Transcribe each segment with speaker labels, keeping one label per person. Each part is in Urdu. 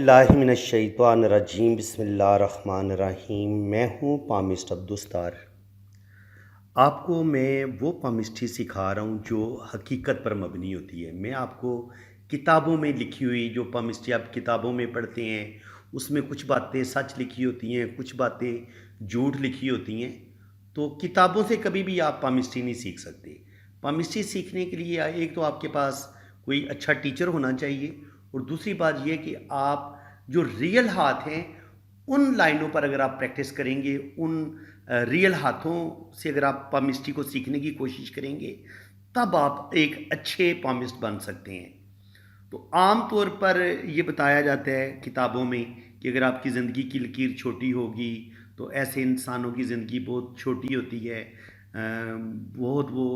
Speaker 1: باللہ من الشیطان الرجیم، بسم اللہ الرحمن الرحیم۔ میں ہوں پامسٹ عبدالستار۔ آپ کو میں وہ پامسٹری سکھا رہا ہوں جو حقیقت پر مبنی ہوتی ہے۔ میں آپ کو کتابوں میں لکھی ہوئی جو پامسٹری آپ کتابوں میں پڑھتے ہیں اس میں کچھ باتیں سچ لکھی ہوتی ہیں، کچھ باتیں جھوٹ لکھی ہوتی ہیں، تو کتابوں سے کبھی بھی آپ پامسٹری نہیں سیکھ سکتے۔ پامسٹری سیکھنے کے لیے ایک تو آپ کے پاس کوئی اچھا ٹیچر ہونا چاہیے، اور دوسری بات یہ کہ آپ جو ریئل ہاتھ ہیں ان لائنوں پر اگر آپ پریکٹس کریں گے، ان ریئل ہاتھوں سے اگر آپ پامسٹری کو سیکھنے کی کوشش کریں گے، تب آپ ایک اچھے پامسٹ بن سکتے ہیں۔ تو عام طور پر یہ بتایا جاتا ہے کتابوں میں کہ اگر آپ کی زندگی کی لکیر چھوٹی ہوگی تو ایسے انسانوں کی زندگی بہت چھوٹی ہوتی ہے، بہت وہ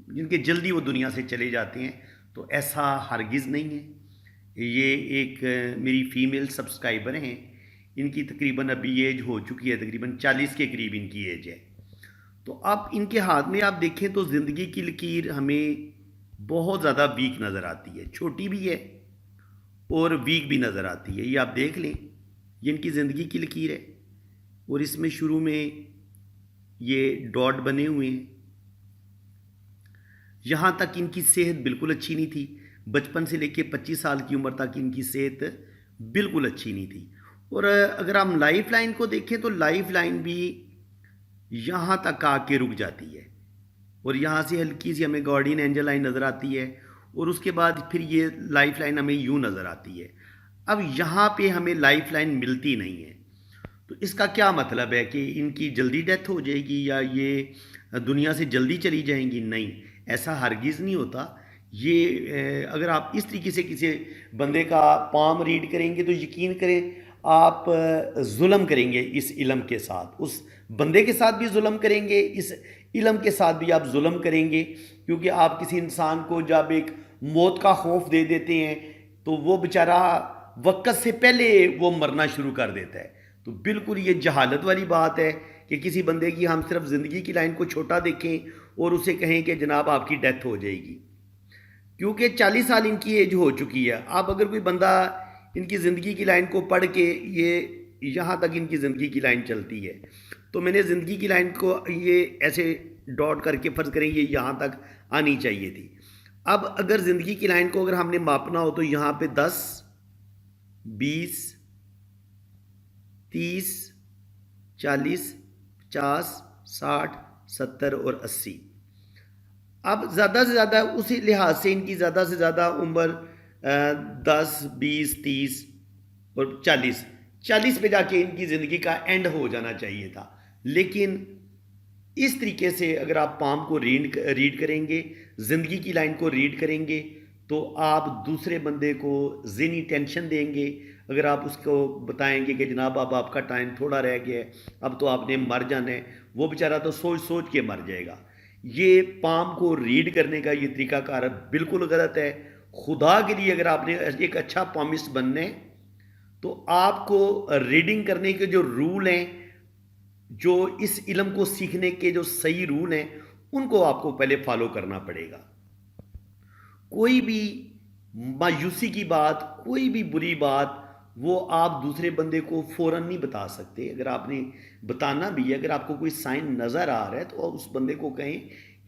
Speaker 1: جن کے جلدی وہ دنیا سے چلے جاتے ہیں، تو ایسا ہرگز نہیں ہے۔ یہ ایک میری فیمیل سبسکرائبر ہیں، ان کی تقریباً ابھی ایج ہو چکی ہے، تقریباً 40 کے قریب ان کی ایج ہے۔ تو اب ان کے ہاتھ میں آپ دیکھیں تو زندگی کی لکیر ہمیں بہت زیادہ ویک نظر آتی ہے، چھوٹی بھی ہے اور ویک بھی نظر آتی ہے۔ یہ آپ دیکھ لیں، یہ ان کی زندگی کی لکیر ہے، اور اس میں شروع میں یہ ڈاٹ بنے ہوئے ہیں۔ یہاں تک ان کی صحت بالکل اچھی نہیں تھی، بچپن سے لے کے 25 سال کی عمر تک ان کی صحت بالکل اچھی نہیں تھی۔ اور اگر ہم لائف لائن کو دیکھیں تو لائف لائن بھی یہاں تک آ کے رک جاتی ہے، اور یہاں سے ہلکی سی ہمیں گارڈین اینجل لائن نظر آتی ہے، اور اس کے بعد پھر یہ لائف لائن ہمیں یوں نظر آتی ہے۔ اب یہاں پہ ہمیں لائف لائن ملتی نہیں ہے، تو اس کا کیا مطلب ہے کہ ان کی جلدی ڈیتھ ہو جائے گی یا یہ دنیا سے جلدی چلی جائیں گی؟ نہیں، ایسا ہرگز نہیں ہوتا۔ یہ اگر آپ اس طریقے سے کسی بندے کا پام ریڈ کریں گے تو یقین کریں آپ ظلم کریں گے اس علم کے ساتھ، اس بندے کے ساتھ بھی ظلم کریں گے، اس علم کے ساتھ بھی آپ ظلم کریں گے، کیونکہ آپ کسی انسان کو جب ایک موت کا خوف دے دیتے ہیں تو وہ بیچارہ وقت سے پہلے وہ مرنا شروع کر دیتا ہے۔ تو بالکل یہ جہالت والی بات ہے کہ کسی بندے کی ہم صرف زندگی کی لائن کو چھوٹا دیکھیں اور اسے کہیں کہ جناب آپ کی ڈیتھ ہو جائے گی، کیونکہ 40 سال ان کی ایج ہو چکی ہے۔ اب اگر کوئی بندہ ان کی زندگی کی لائن کو پڑھ کے یہ یہاں تک ان کی زندگی کی لائن چلتی ہے، تو میں نے زندگی کی لائن کو یہ ایسے ڈاٹ کر کے فرض کریں یہ یہاں تک آنی چاہیے تھی۔ اب اگر زندگی کی لائن کو اگر ہم نے ماپنا ہو تو یہاں پہ 10 20 30 40 50 60 70 اور 80۔ اب زیادہ سے زیادہ اسی لحاظ سے ان کی زیادہ سے زیادہ عمر 10 20 30 اور 40 پہ جا کے ان کی زندگی کا اینڈ ہو جانا چاہیے تھا۔ لیکن اس طریقے سے اگر آپ پام کو ریڈ کریں گے، زندگی کی لائن کو ریڈ کریں گے، تو آپ دوسرے بندے کو ذہنی ٹینشن دیں گے۔ اگر آپ اس کو بتائیں گے کہ جناب اب آپ کا ٹائم تھوڑا رہ گیا ہے، اب تو آپ نے مر جانا ہے، وہ بیچارہ تو سوچ سوچ کے مر جائے گا۔ یہ پام کو ریڈ کرنے کا یہ طریقہ کار بالکل غلط ہے۔ خدا کے لیے اگر آپ نے ایک اچھا پامسٹ بننا ہے تو آپ کو ریڈنگ کرنے کے جو رول ہیں، جو اس علم کو سیکھنے کے جو صحیح رول ہیں، ان کو آپ کو پہلے فالو کرنا پڑے گا۔ کوئی بھی مایوسی کی بات، کوئی بھی بری بات وہ آپ دوسرے بندے کو فوراً نہیں بتا سکتے۔ اگر آپ نے بتانا بھی ہے، اگر آپ کو کوئی سائن نظر آ رہا ہے تو اس بندے کو کہیں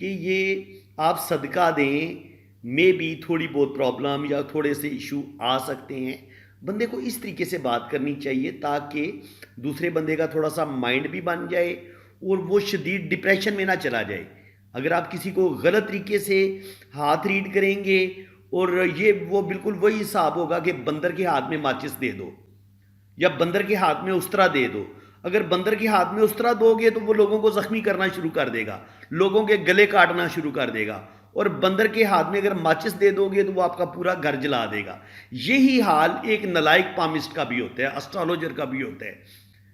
Speaker 1: کہ یہ آپ صدقہ دیں، میں بھی تھوڑی بہت پرابلم یا تھوڑے سے ایشو آ سکتے ہیں۔ بندے کو اس طریقے سے بات کرنی چاہیے تاکہ دوسرے بندے کا تھوڑا سا مائنڈ بھی بن جائے اور وہ شدید ڈپریشن میں نہ چلا جائے۔ اگر آپ کسی کو غلط طریقے سے ہاتھ ریڈ کریں گے اور یہ وہ بالکل وہی حساب ہوگا کہ بندر کے ہاتھ میں ماچس دے دو یا بندر کے ہاتھ میں استرا دے دو۔ اگر بندر کے ہاتھ میں استرا دو گے تو وہ لوگوں کو زخمی کرنا شروع کر دے گا، لوگوں کے گلے کاٹنا شروع کر دے گا، اور بندر کے ہاتھ میں اگر ماچس دے دو گے تو وہ آپ کا پورا گھر جلا دے گا۔ یہی حال ایک نالائق پامسٹ کا بھی ہوتا ہے، اسٹرالوجر کا بھی ہوتا ہے،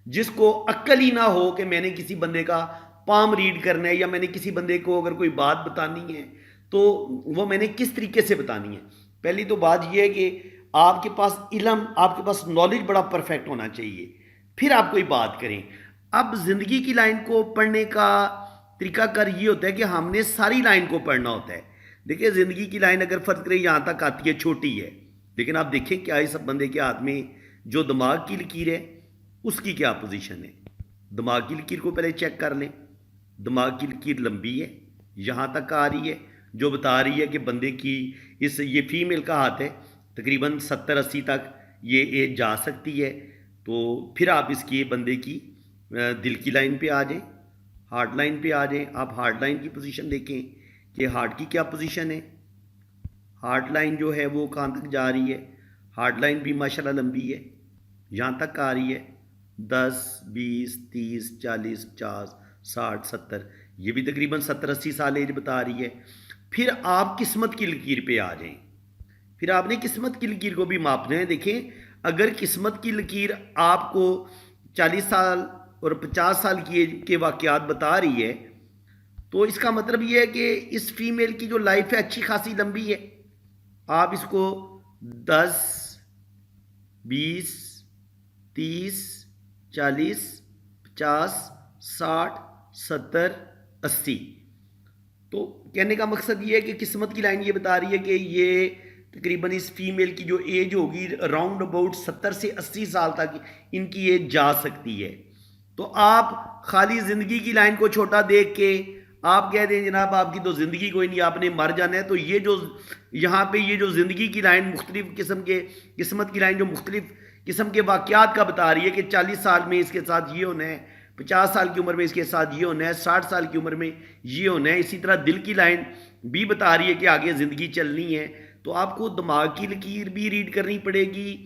Speaker 1: جس کو عقل ہی نہ ہو کہ میں نے کسی بندے کا پام ریڈ کرنا ہے یا میں نے کسی بندے کو اگر کوئی بات بتانی ہے تو وہ میں نے کس طریقے سے بتانی ہے۔ پہلی تو بات یہ ہے کہ آپ کے پاس علم، آپ کے پاس نالج بڑا پرفیکٹ ہونا چاہیے، پھر آپ کوئی بات کریں۔ اب زندگی کی لائن کو پڑھنے کا طریقہ کار یہ ہوتا ہے کہ ہم نے ساری لائن کو پڑھنا ہوتا ہے۔ دیکھیں زندگی کی لائن اگر فرض کریں یہاں تک آتی ہے، چھوٹی ہے، لیکن آپ دیکھیں کیا اس بندے کے ہاتھ میں جو دماغ کی لکیر ہے اس کی کیا پوزیشن ہے. دماغ کی لکیر کو پہلے چیک کر لیں. دماغ کی لکیر لمبی ہے, یہاں تک آ رہی ہے, جو بتا رہی ہے کہ بندے کی یہ فیمیل کا ہاتھ ہے, تقریباً 70-80 تک یہ ایج جا سکتی ہے. تو پھر آپ اس کی بندے کی دل کی لائن پہ آ جائیں, ہارٹ لائن پہ آ جائیں. آپ ہارٹ لائن کی پوزیشن دیکھیں کہ ہارٹ کی کیا پوزیشن ہے. ہارٹ لائن جو ہے وہ کہاں تک جا رہی ہے. ہارٹ لائن بھی ماشاءاللہ لمبی ہے, یہاں تک آ رہی ہے. 10 20 30 40 50 60 70, یہ بھی تقریباً 70-80 سال ایج بتا رہی ہے. پھر آپ قسمت کی لکیر پہ آ جائیں. پھر آپ نے قسمت کی لکیر کو بھی ماپنا ہے. دیکھیں اگر قسمت کی لکیر آپ کو 40 سال اور 50 سال کی ایج کے واقعات بتا رہی ہے تو اس کا مطلب یہ ہے کہ اس فیمیل کی جو لائف ہے اچھی خاصی لمبی ہے. آپ اس کو 10 20 30 40 50 60 70 80, تو کہنے کا مقصد یہ ہے کہ قسمت کی لائن یہ بتا رہی ہے کہ یہ تقریباً اس فیمیل کی جو ایج ہوگی راؤنڈ اباؤٹ 70 سے 80 سال تک ان کی ایج جا سکتی ہے. تو آپ خالی زندگی کی لائن کو چھوٹا دیکھ کے آپ کہہ دیں جناب آپ کی تو زندگی کوئی نہیں, آپ نے مر جانا ہے, تو یہ جو یہاں پہ یہ جو زندگی کی لائن مختلف قسم کے قسمت کی لائن جو مختلف قسم کے واقعات کا بتا رہی ہے کہ 40 سال میں اس کے ساتھ یہ ہونا ہے, 50 سال کی عمر میں اس کے ساتھ یہ ہونا ہے, 60 سال کی عمر میں یہ ہونا ہے. اسی طرح دل کی لائن بھی بتا رہی ہے کہ آگے زندگی چلنی ہے. تو آپ کو دماغ کی لکیر بھی ریڈ کرنی پڑے گی,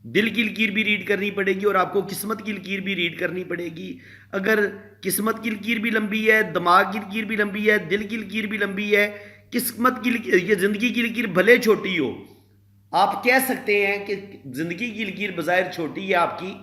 Speaker 1: دل کی لکیر بھی ریڈ کرنی پڑے گی, اور آپ کو قسمت کی لکیر بھی ریڈ کرنی پڑے گی. اگر قسمت کی لکیر بھی لمبی ہے, دماغ کی لکیر بھی لمبی ہے, دل کی لکیر بھی لمبی ہے, قسمت کی لکیر, یہ زندگی کی لکیر بھلے چھوٹی ہو, آپ کہہ سکتے ہیں کہ زندگی کی لکیر بظاہر چھوٹی ہے آپ کی,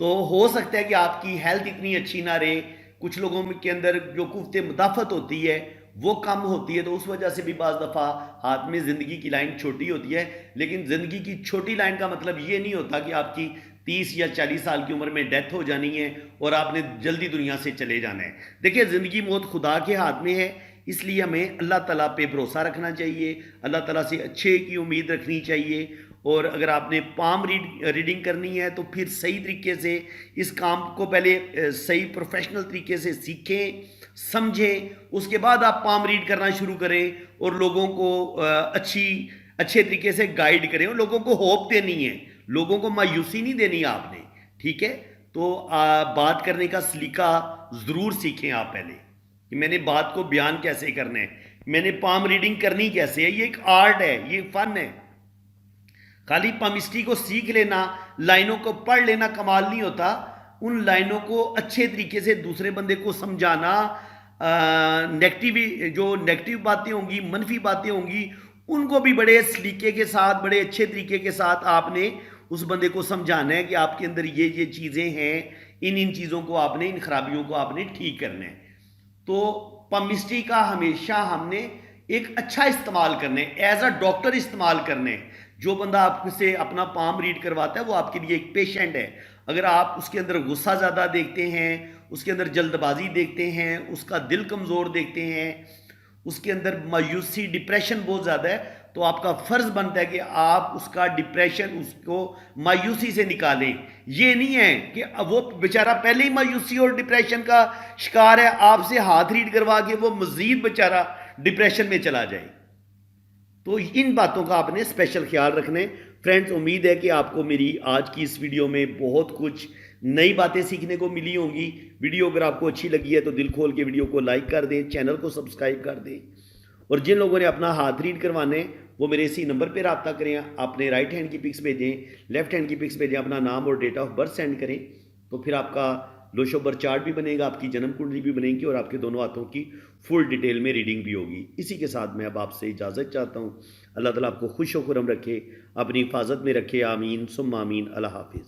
Speaker 1: تو ہو سکتا ہے کہ آپ کی ہیلتھ اتنی اچھی نہ رہے, کچھ لوگوں کے اندر جو قوت مدافعت ہوتی ہے وہ کم ہوتی ہے, تو اس وجہ سے بھی بعض دفعہ ہاتھ میں زندگی کی لائن چھوٹی ہوتی ہے. لیکن زندگی کی چھوٹی لائن کا مطلب یہ نہیں ہوتا کہ آپ کی 30 یا 40 سال کی عمر میں ڈیتھ ہو جانی ہے اور آپ نے جلدی دنیا سے چلے جانا ہے. دیکھیں زندگی موت خدا کے ہاتھ میں ہے, اس لیے ہمیں اللہ تعالیٰ پہ بھروسہ رکھنا چاہیے, اللہ تعالیٰ سے اچھے کی امید رکھنی چاہیے. اور اگر آپ نے پام ریڈنگ کرنی ہے تو پھر صحیح طریقے سے اس کام کو پہلے صحیح پروفیشنل طریقے سے سیکھیں سمجھیں, اس کے بعد آپ پام ریڈ کرنا شروع کریں اور لوگوں کو اچھے طریقے سے گائیڈ کریں. اور لوگوں کو ہوپ دینی ہے, لوگوں کو مایوسی نہیں دینی آپ نے, ٹھیک ہے. تو بات کرنے کا سلیقہ ضرور سیکھیں آپ پہلے کہ میں نے بات کو بیان کیسے کرنا ہے, میں نے پام ریڈنگ کرنی کیسے ہے. یہ ایک آرٹ ہے, یہ فن ہے. خالی پامسٹری کو سیکھ لینا, لائنوں کو پڑھ لینا کمال نہیں ہوتا, ان لائنوں کو اچھے طریقے سے دوسرے بندے کو سمجھانا, جو نیگیٹو باتیں ہوں گی, منفی باتیں ہوں گی, ان کو بھی بڑے سلیقے کے ساتھ بڑے اچھے طریقے کے ساتھ آپ نے اس بندے کو سمجھانا ہے کہ آپ کے اندر یہ چیزیں ہیں, ان چیزوں کو آپ نے, ان خرابیوں کو آپ نے ٹھیک کرنا ہے. تو پامسٹری کا ہمیشہ ہم نے ایک اچھا استعمال کرنا ہے, ایز اے ڈاکٹر استعمال کرنا ہے. جو بندہ آپ سے اپنا پام ریڈ کرواتا ہے وہ آپ کے لیے ایک پیشنٹ ہے. اگر آپ اس کے اندر غصہ زیادہ دیکھتے ہیں, اس کے اندر جلد بازی دیکھتے ہیں, اس کا دل کمزور دیکھتے ہیں, اس کے اندر مایوسی ڈپریشن بہت زیادہ ہے, تو آپ کا فرض بنتا ہے کہ آپ اس کا ڈپریشن, اس کو مایوسی سے نکالیں. یہ نہیں ہے کہ وہ بیچارہ پہلے ہی مایوسی اور ڈپریشن کا شکار ہے, آپ سے ہاتھ ریڈ کروا کے وہ مزید بیچارہ ڈپریشن میں چلا جائے. تو ان باتوں کا آپ نے اسپیشل خیال رکھنے. فرینڈز, امید ہے کہ آپ کو میری آج کی اس ویڈیو میں بہت کچھ نئی باتیں سیکھنے کو ملی ہوں گی. ویڈیو اگر آپ کو اچھی لگی ہے تو دل کھول کے ویڈیو کو لائک کر دیں, چینل کو سبسکرائب کر دیں, اور جن لوگوں نے اپنا ہاتھ ریڈ کروانے وہ میرے اسی نمبر پہ رابطہ کریں. اپنے رائٹ ہینڈ کی پکس بھیجیں, لیفٹ ہینڈ کی پکس بھیجیں, اپنا نام اور ڈیٹ آف برتھ سینڈ کریں, تو پھر آپ کا لوشو برتھ چارٹ بھی بنے گا, آپ کی جنم کنڈلی بھی بنے گی, اور آپ کے دونوں ہاتھوں کی فل ڈیٹیل میں ریڈنگ بھی ہوگی. اسی کے ساتھ میں اب آپ سے اجازت چاہتا ہوں. اللہ تعالیٰ آپ کو خوش و خرم رکھے, اپنی حفاظت میں رکھے. آمین ثم آمین. اللہ حافظ.